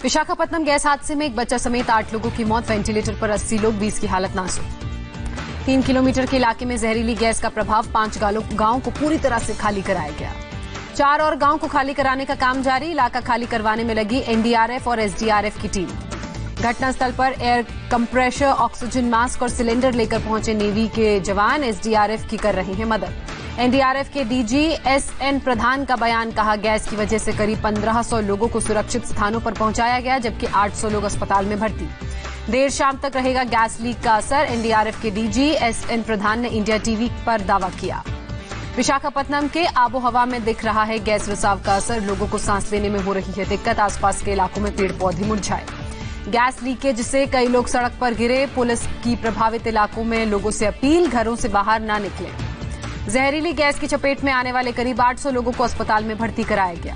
Visakhapatnam gas हादसे में एक बच्चा समेत 8 लोगों की मौत, वेंटिलेटर पर 80 लोग, 20 की हालत नाजुक। 3 किलोमीटर के इलाके में जहरीली गैस का प्रभाव, 5 गांवों को पूरी तरह से खाली कराया गया। 4 और गांव को खाली कराने का काम जारी, इलाका खाली करवाने में लगी एनडीआरएफ और एसडीआरएफ की टीम। घटनास्थल पर एयर कंप्रेशर, ऑक्सीजन मास्क और सिलेंडर लेकर पहुंचे नेवी के जवान, एसडीआरएफ की कर रहे हैं मदद। एनडीआरएफ के डीजी एसएन प्रधान का बयान, कहा गैस की वजह से करीब 1500 लोगों को सुरक्षित स्थानों पर पहुंचाया गया, जबकि 800 लोग अस्पताल में भर्ती। देर शाम तक रहेगा गैस लीक का असर, एनडीआरएफ के डीजी एसएन प्रधान ने इंडिया टीवी पर दावा किया। विशाखापत्तनम के आबो हवा में दिख रहा है गैस रिसाव का असर, लोगों को सांस लेने में हो रही है दिक्कत, आसपास के इलाकों में पेड़ पौधे मुरझाए। गैस लीकेज से कई लोग सड़क पर गिरे, पुलिस की प्रभावित इलाकों में लोगों से अपील, घरों से बाहर न निकलें। जहरीली गैस की चपेट में आने वाले करीब 800 लोगों को अस्पताल में भर्ती कराया गया।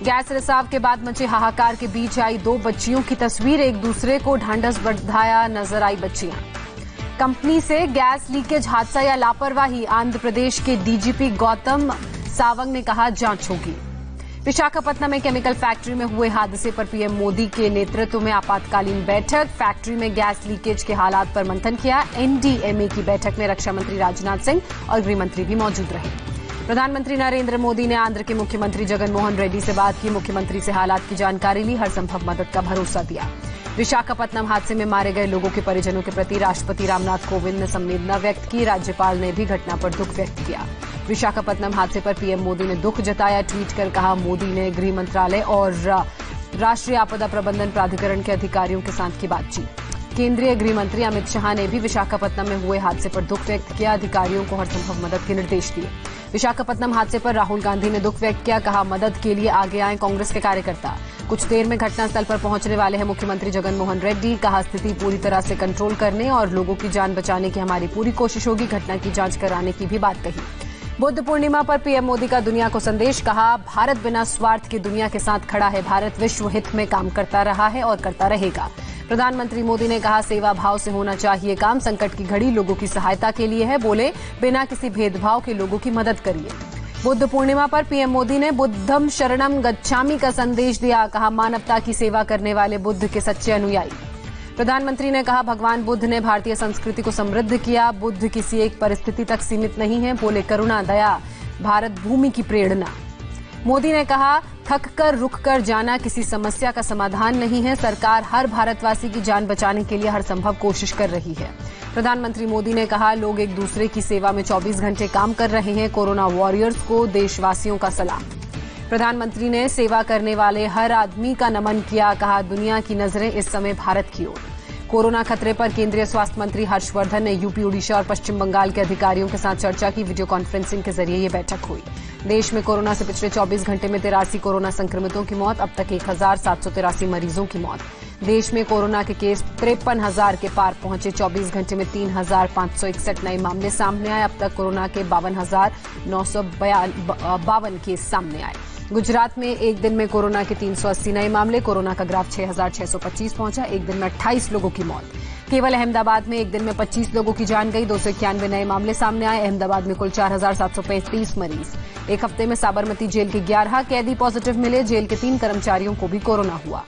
गैस रिसाव के बाद मचे हाहाकार के बीच आई 2 बच्चियों की तस्वीर, एक दूसरे को ढांढस बंधाया नजर आई बच्चियां। कंपनी से गैस लीकेज हादसा या लापरवाही, आंध्र प्रदेश के डीजीपी गौतम सावंग ने कहा जांच होगी। विशाखापत्तनम में केमिकल फैक्ट्री में हुए हादसे पर पीएम मोदी के नेतृत्व में आपातकालीन बैठक, फैक्ट्री में गैस लीकेज के हालात पर मंथन किया। एनडीएमए की बैठक में रक्षा मंत्री राजनाथ सिंह और गृह मंत्री भी मौजूद रहे। प्रधानमंत्री नरेंद्र मोदी ने आंध्र के मुख्यमंत्री जगनमोहन रेड्डी से बात की, मुख्यमंत्री से हालात की जानकारी ली, हर संभव मदद का भरोसा दिया। विशाखापत्तनम हादसे में मारे गए लोगों के परिजनों के प्रति राष्ट्रपति रामनाथ कोविंद ने संवेदना व्यक्त की, राज्यपाल ने भी घटना पर दुख व्यक्त किया। विशाखापत्तनम हादसे पर पीएम मोदी ने दुख जताया, ट्वीट कर कहा मोदी ने गृह मंत्रालय और राष्ट्रीय आपदा प्रबंधन प्राधिकरण के अधिकारियों के साथ की बातचीत। केंद्रीय गृह मंत्री अमित शाह ने भी विशाखापत्तनम में हुए हादसे पर दुख व्यक्त किया, अधिकारियों को हर संभव मदद के निर्देश दिए। विशाखापत्तनम हादसे पर राहुल गांधी ने दुख व्यक्त किया, कहा मदद के लिए आगे आए कांग्रेस के कार्यकर्ता। कुछ देर में घटनास्थल पर पहुंचने वाले हैं मुख्यमंत्री जगनमोहन रेड्डी, कहा स्थिति पूरी तरह से कंट्रोल करने और लोगों की जान बचाने की हमारी पूरी कोशिश होगी, घटना की जांच कराने की भी बात कही। बुद्ध पूर्णिमा पर पीएम मोदी का दुनिया को संदेश, कहा भारत बिना स्वार्थ के दुनिया के साथ खड़ा है, भारत विश्व हित में काम करता रहा है और करता रहेगा। प्रधानमंत्री मोदी ने कहा सेवा भाव से होना चाहिए काम, संकट की घड़ी लोगों की सहायता के लिए है, बोले बिना किसी भेदभाव के लोगों की मदद करिए। बुद्ध पूर्णिमा पर पीएम मोदी ने बुद्धम शरणम गच्छामि का संदेश दिया, कहा मानवता की सेवा करने वाले बुद्ध के सच्चे अनुयायी। प्रधानमंत्री ने कहा भगवान बुद्ध ने भारतीय संस्कृति को समृद्ध किया, बुद्ध किसी एक परिस्थिति तक सीमित नहीं है, बोले करुणा दया भारत भूमि की प्रेरणा। मोदी ने कहा थक कर रुक कर जाना किसी समस्या का समाधान नहीं है, सरकार हर भारतवासी की जान बचाने के लिए हर संभव कोशिश कर रही है। प्रधानमंत्री मोदी ने कहा लोग एक दूसरे की सेवा में 24 घंटे काम कर रहे हैं, कोरोना वॉरियर्स को देशवासियों का सलाम। प्रधानमंत्री ने सेवा करने वाले हर आदमी का नमन किया, कहा दुनिया की नजरें इस समय भारत की ओर। कोरोना खतरे पर केंद्रीय स्वास्थ्य मंत्री हर्षवर्धन ने यूपी, ओडिशा और पश्चिम बंगाल के अधिकारियों के साथ चर्चा की, वीडियो कॉन्फ्रेंसिंग के जरिए ये बैठक हुई। देश में कोरोना से पिछले 24 घंटे में 83 कोरोना संक्रमितों की मौत, अब तक 1783 मरीजों की मौत। देश में कोरोना के केस 53,000 के पार पहुंचे, 24 घंटे में 3,561 नए मामले सामने आए, अब तक कोरोना के 52,952 केस सामने आए। गुजरात में एक दिन में कोरोना के 380 नए मामले, कोरोना का ग्राफ 6,625 पहुंचा, एक दिन में 28 लोगों की मौत। केवल अहमदाबाद में एक दिन में 25 लोगों की जान गई, 291 नए मामले सामने आए। अहमदाबाद में कुल 4,735 मरीज। एक हफ्ते में साबरमती जेल के 11 कैदी पॉजिटिव मिले, जेल के 3 कर्मचारियों को भी कोरोना हुआ।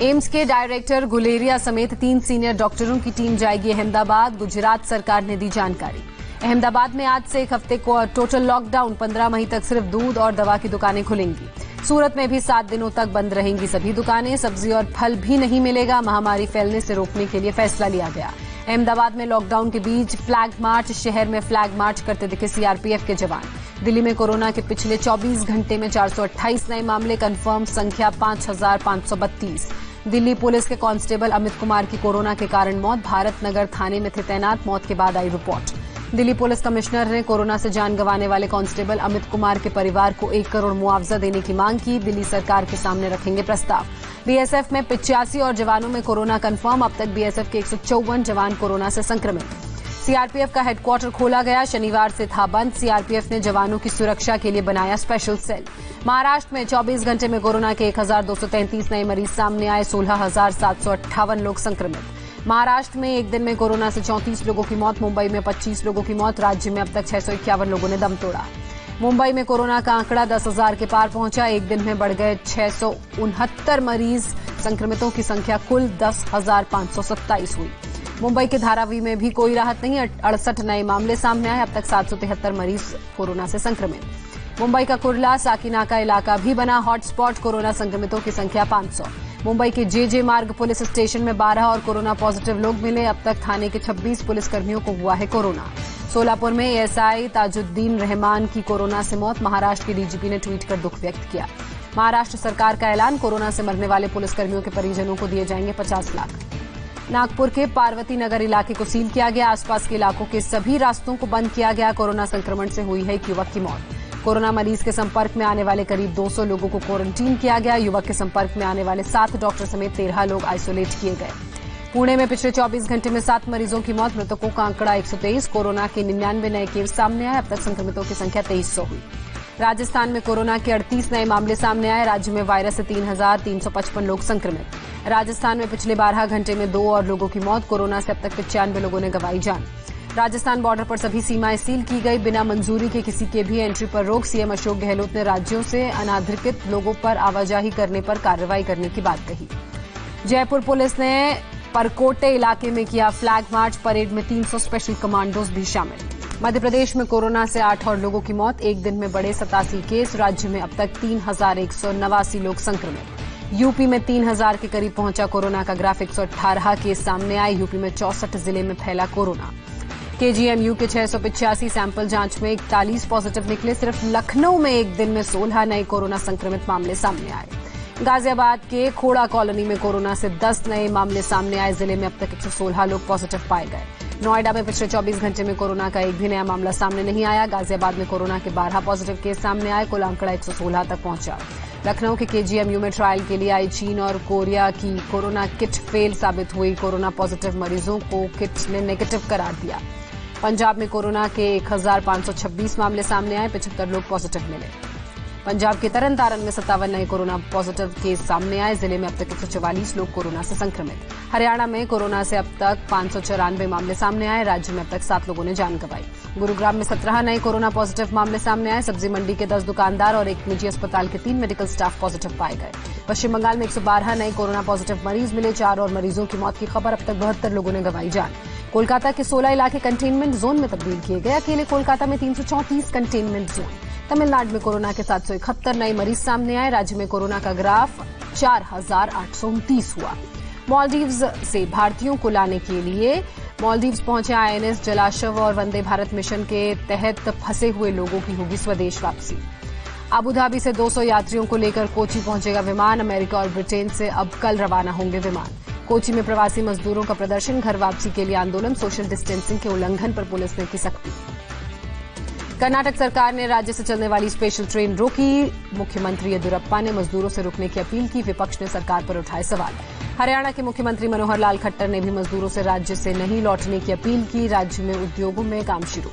एम्स के डायरेक्टर गुलेरिया समेत 3 सीनियर डॉक्टरों की टीम जाएगी अहमदाबाद, गुजरात सरकार ने दी जानकारी। अहमदाबाद में आज से एक हफ्ते को टोटल लॉकडाउन, 15 मई तक सिर्फ दूध और दवा की दुकानें खुलेंगी। सूरत में भी 7 दिनों तक बंद रहेंगी सभी दुकानें, सब्जी और फल भी नहीं मिलेगा, महामारी फैलने से रोकने के लिए फैसला लिया गया। अहमदाबाद में लॉकडाउन के बीच फ्लैग मार्च, शहर में फ्लैग मार्च करते दिखे सीआरपीएफ के जवान। दिल्ली में कोरोना के पिछले 24 घंटे में 428 नए मामले, कंफर्म संख्या 5,532। दिल्ली पुलिस के कांस्टेबल अमित कुमार की कोरोना के कारण मौत, भारत नगर थाने में थे तैनात, मौत के बाद आई रिपोर्ट। दिल्ली पुलिस कमिश्नर ने कोरोना से जान गंवाने वाले कांस्टेबल अमित कुमार के परिवार को 1 करोड़ मुआवजा देने की मांग की, दिल्ली सरकार के सामने रखेंगे प्रस्ताव। बीएसएफ में 85 और जवानों में कोरोना कंफर्म, अब तक बीएसएफ के 154 जवान कोरोना से संक्रमित। सीआरपीएफ का हेडक्वार्टर खोला गया, शनिवार से था बंद, सीआरपीएफ ने जवानों की सुरक्षा के लिए बनाया स्पेशल सेल। महाराष्ट्र में 24 घंटे में कोरोना के 1,233 नए मरीज सामने आए, 16,758 लोग संक्रमित। महाराष्ट्र में एक दिन में कोरोना से 34 लोगों की मौत, मुंबई में 25 लोगों की मौत, राज्य में अब तक 651 लोगों ने दम तोड़ा। मुंबई में कोरोना का आंकड़ा 10,000 के पार पहुंचा। एक दिन में बढ़ गए 669 मरीज। संक्रमितों की संख्या कुल 10,527 हुई। मुंबई के धारावी में भी कोई राहत नहीं। 68 नए मामले सामने आए। अब तक 773 मरीज कोरोना से संक्रमित। मुंबई का कुर्ला साकीनाका इलाका भी बना हॉटस्पॉट। कोरोना संक्रमितों की संख्या 500। मुंबई के जेजे मार्ग पुलिस स्टेशन में 12 और कोरोना पॉजिटिव लोग मिले। अब तक थाने के 26 पुलिसकर्मियों को हुआ है कोरोना। सोलापुर में एएसआई ताजुद्दीन रहमान की कोरोना से मौत। महाराष्ट्र के डीजीपी ने ट्वीट कर दुख व्यक्त किया। महाराष्ट्र सरकार का ऐलान, कोरोना से मरने वाले पुलिसकर्मियों के परिजनों को दिए जाएंगे 50 लाख। नागपुर के पार्वती नगर इलाके को सील किया गया। आसपास के इलाकों के सभी रास्तों को बंद किया गया। कोरोना संक्रमण से हुई है एक युवक की मौत। कोरोना मरीज के संपर्क में आने वाले करीब 200 लोगों को क्वारंटीन किया गया। युवक के संपर्क में आने वाले 7 डॉक्टर समेत 13 लोग आइसोलेट किए गए। पुणे में पिछले 24 घंटे में 7 मरीजों की मौत। मृतकों का आंकड़ा 123। कोरोना के 99 नए केस सामने आए। अब तक संक्रमितों की संख्या 2300 हुई। राजस्थान में कोरोना के 38 नए मामले सामने आए। राज्य में वायरस से 3,355 लोग संक्रमित। राजस्थान में पिछले 12 घंटे में 2 और लोगों की मौत। कोरोना से अब तक 95 लोगों ने गंवाई जान। राजस्थान बॉर्डर पर सभी सीमाएं सील की गई। बिना मंजूरी के किसी के भी एंट्री पर रोक। सीएम अशोक गहलोत ने राज्यों से अनाधिकृत लोगों पर आवाजाही करने पर कार्रवाई करने की बात कही। जयपुर पुलिस ने परकोटे इलाके में किया फ्लैग मार्च। परेड में 300 स्पेशल कमांडोज भी शामिल। मध्य प्रदेश में कोरोना से 8 और लोगों की मौत। एक दिन में बढ़े 87 केस। राज्य में अब तक 3,189 लोग संक्रमित। यूपी में 3,000 के करीब पहुंचा कोरोना का ग्राफ। 118 केस सामने आए। यूपी में 64 जिले में फैला कोरोना। केजीएमयू के 685 सैंपल जांच में 41 पॉजिटिव निकले। सिर्फ लखनऊ में एक दिन में 16 नए कोरोना संक्रमित मामले सामने आए। गाजियाबाद के खोड़ा कॉलोनी में कोरोना से 10 नए मामले सामने आए। जिले में अब तक 116 लोग पॉजिटिव पाए गए। नोएडा में पिछले 24 घंटे में कोरोना का एक भी नया मामला सामने नहीं आया। गाजियाबाद में कोरोना के 12 पॉजिटिव केस सामने आए। कुल आंकड़ा 116 तक पहुंचा। लखनऊ के केजीएमयू में ट्रायल के लिए आई चीन और कोरिया की कोरोना किट फेल साबित हुई। कोरोना पॉजिटिव मरीजों को किट ने नेगेटिव करार दिया। पंजाब में कोरोना के 1,526 मामले सामने आए। 75 लोग पॉजिटिव मिले। पंजाब के तरनतारन में 57 नए कोरोना पॉजिटिव केस सामने आए। जिले में अब तक 144 लोग कोरोना से संक्रमित। हरियाणा में कोरोना से अब तक 594 मामले सामने आए। राज्य में अब तक 7 लोगों ने जान गंवाई। गुरुग्राम में 17 नए कोरोना पॉजिटिव मामले सामने आए। सब्जी मंडी के 10 दुकानदार और एक निजी अस्पताल के 3 मेडिकल स्टाफ पॉजिटिव पाए गए। पश्चिम बंगाल में 112 नए कोरोना पॉजिटिव मरीज मिले। 4 और मरीजों की मौत की खबर। अब तक 72 लोगों ने गंवाई जान। कोलकाता के 16 इलाके कंटेनमेंट जोन में तब्दील किए गए। अकेले कोलकाता में 334 कंटेनमेंट जोन। तमिलनाडु में कोरोना के 771 नए मरीज सामने आए। राज्य में कोरोना का ग्राफ 4,829 हुआ। मालदीव्स से भारतीयों को लाने के लिए मालदीव्स पहुंचे आईएनएस जलाश्व और वंदे भारत मिशन के तहत फंसे हुए लोगों की होगी स्वदेश वापसी। अबू धाबी से 200 यात्रियों को लेकर कोची पहुंचेगा विमान। अमेरिका और ब्रिटेन से अब कल रवाना होंगे विमान। कोची में प्रवासी मजदूरों का प्रदर्शन। घर वापसी के लिए आंदोलन। सोशल डिस्टेंसिंग के उल्लंघन पर पुलिस ने की सख्ती। कर्नाटक सरकार ने राज्य से चलने वाली स्पेशल ट्रेन रोकी। मुख्यमंत्री येदियुरप्पा ने मजदूरों से रुकने की अपील की। विपक्ष ने सरकार पर उठाए सवाल। हरियाणा के मुख्यमंत्री मनोहर लाल खट्टर ने भी मजदूरों से राज्य से नहीं लौटने की अपील की। राज्य में उद्योगों में काम शुरू।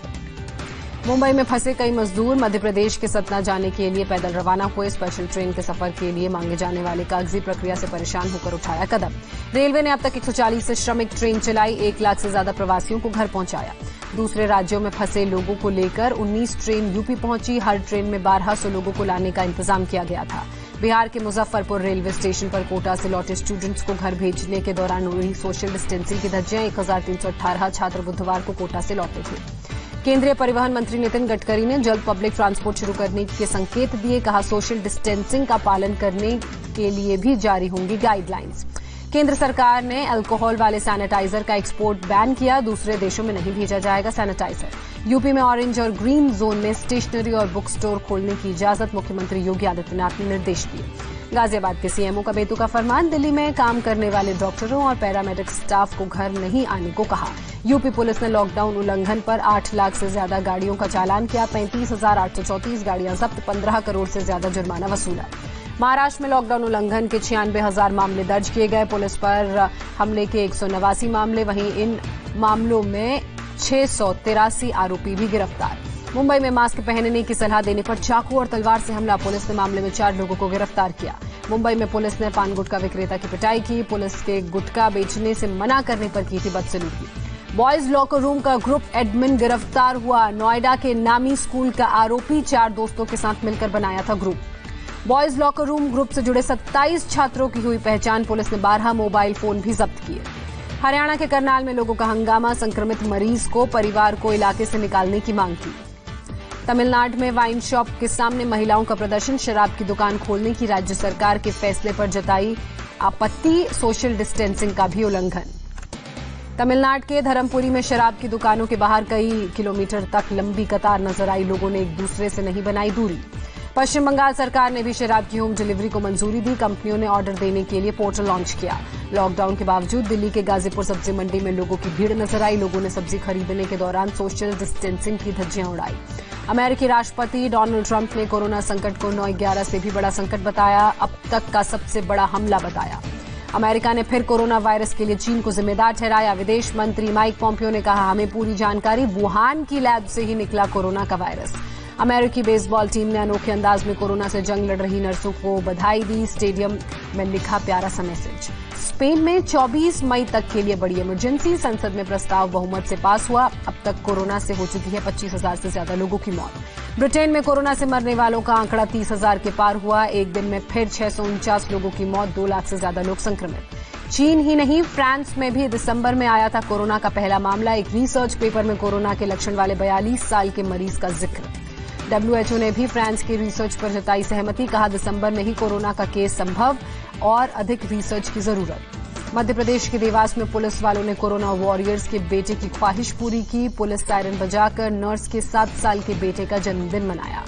मुंबई में फंसे कई मजदूर मध्य प्रदेश के सतना जाने के लिए पैदल रवाना हुए। स्पेशल ट्रेन के सफर के लिए मांगे जाने वाले कागजी प्रक्रिया से परेशान होकर उठाया कदम। रेलवे ने अब तक 140 से श्रमिक ट्रेन चलाई। 1 लाख से ज्यादा प्रवासियों को घर पहुंचाया। दूसरे राज्यों में फंसे लोगों को लेकर 19 ट्रेन यूपी पहुंची। हर ट्रेन में 1200 लोगों को लाने का इंतजाम किया गया था। बिहार के मुजफ्फरपुर रेलवे स्टेशन पर कोटा से लौटे स्टूडेंट्स को घर भेजने के दौरान उड़ी सोशल डिस्टेंसिंग की धज्जियां। 1,318 छात्र बुधवार को कोटा से लौटे थे। केंद्रीय परिवहन मंत्री नितिन गडकरी ने जल्द पब्लिक ट्रांसपोर्ट शुरू करने के संकेत दिए। कहा, सोशल डिस्टेंसिंग का पालन करने के लिए भी जारी होंगी गाइडलाइंस। केंद्र सरकार ने अल्कोहल वाले सैनिटाइजर का एक्सपोर्ट बैन किया। दूसरे देशों में नहीं भेजा जाएगा सैनिटाइजर। यूपी में ऑरेंज और ग्रीन जोन में स्टेशनरी और बुक स्टोर खोलने की इजाजत। मुख्यमंत्री योगी आदित्यनाथ ने निर्देश दिए। गाजियाबाद के सीएमओ का बेतुका फरमान। दिल्ली में काम करने वाले डॉक्टरों और पैरामेडिक स्टाफ को घर नहीं आने को कहा। यूपी पुलिस ने लॉकडाउन उल्लंघन पर 8 लाख से ज्यादा गाड़ियों का चालान किया। 35,834 गाड़ियां जब्त। 15 करोड़ से ज्यादा जुर्माना वसूला। महाराष्ट्र में लॉकडाउन उल्लंघन के 96,000 मामले दर्ज किए गए। पुलिस पर हमले के 189 मामले। वहीं इन मामलों में 683 आरोपी भी गिरफ्तार। मुंबई में मास्क पहनने की सलाह देने पर चाकू और तलवार से हमला। पुलिस ने मामले में 4 लोगों को गिरफ्तार किया। मुंबई में पुलिस ने पान गुटखा विक्रेता की पिटाई की। पुलिस के गुटखा बेचने से मना करने पर की थी बदसलूकी। बॉयज लॉकर रूम का ग्रुप एडमिन गिरफ्तार हुआ। नोएडा के नामी स्कूल का आरोपी 4 दोस्तों के साथ मिलकर बनाया था group. Boys locker room group से जुड़े 27 छात्रों की हुई पहचान। पुलिस ने 12 मोबाइल फोन भी जब्त किए। हरियाणा के करनाल में लोगों का हंगामा। संक्रमित मरीज को परिवार को इलाके से निकालने की मांग की। तमिलनाडु में वाइन शॉप के सामने महिलाओं का प्रदर्शन। शराब की दुकान खोलने की राज्य सरकार के फैसले पर जताई आपत्ति। सोशल डिस्टेंसिंग का भी उल्लंघन। तमिलनाडु के धर्मपुरी में शराब की दुकानों के बाहर कई किलोमीटर तक लंबी कतार नजर आई। लोगों ने एक दूसरे से नहीं बनाई दूरी। पश्चिम बंगाल सरकार ने भी शराब की होम डिलीवरी को मंजूरी दी। कंपनियों ने ऑर्डर देने के लिए पोर्टल लॉन्च किया। लॉकडाउन के बावजूद दिल्ली के गाजीपुर सब्जी मंडी में लोगों की भीड़ नजर आई। लोगों ने सब्जी खरीदने के दौरान सोशल डिस्टेंसिंग की धज्जियां उड़ाई। अमेरिकी राष्ट्रपति डोनाल्ड ट्रंप ने कोरोना संकट को 9/11 से भी बड़ा संकट बताया। अब तक का सबसे बड़ा हमला बताया। अमेरिका ने फिर कोरोना वायरस के लिए चीन को जिम्मेदार ठहराया। विदेश मंत्री माइक पोम्पियो ने कहा, हमें पूरी जानकारी, वुहान की लैब से ही निकला कोरोना का वायरस। अमेरिकी बेसबॉल टीम ने अनोखे अंदाज में कोरोना से जंग लड़ रही नर्सों को बधाई दी। स्टेडियम में लिखा प्यारा सा मैसेज। स्पेन में 24 मई तक के लिए बड़ी इमरजेंसी। संसद में प्रस्ताव बहुमत से पास हुआ। अब तक कोरोना से हो चुकी है 25,000 से ज्यादा लोगों की मौत। ब्रिटेन में कोरोना से मरने वालों का आंकड़ा 30,000 के पार हुआ। एक दिन में फिर 649 लोगों की मौत। 2 लाख से ज्यादा लोग संक्रमित। चीन ही नहीं, फ्रांस में भी दिसंबर में आया था कोरोना का पहला मामला। एक रिसर्च पेपर में कोरोना के लक्षण वाले 42 साल के मरीज का जिक्र। WHO ने भी फ्रांस के रिसर्च पर जताई सहमति। कहा, दिसंबर में ही कोरोना का केस संभव और अधिक रिसर्च की जरूरत। मध्य प्रदेश के देवास में पुलिस वालों ने कोरोना वॉरियर्स के बेटे की ख्वाहिश पूरी की। पुलिस सायरन बजाकर नर्स के 7 साल के बेटे का जन्मदिन मनाया।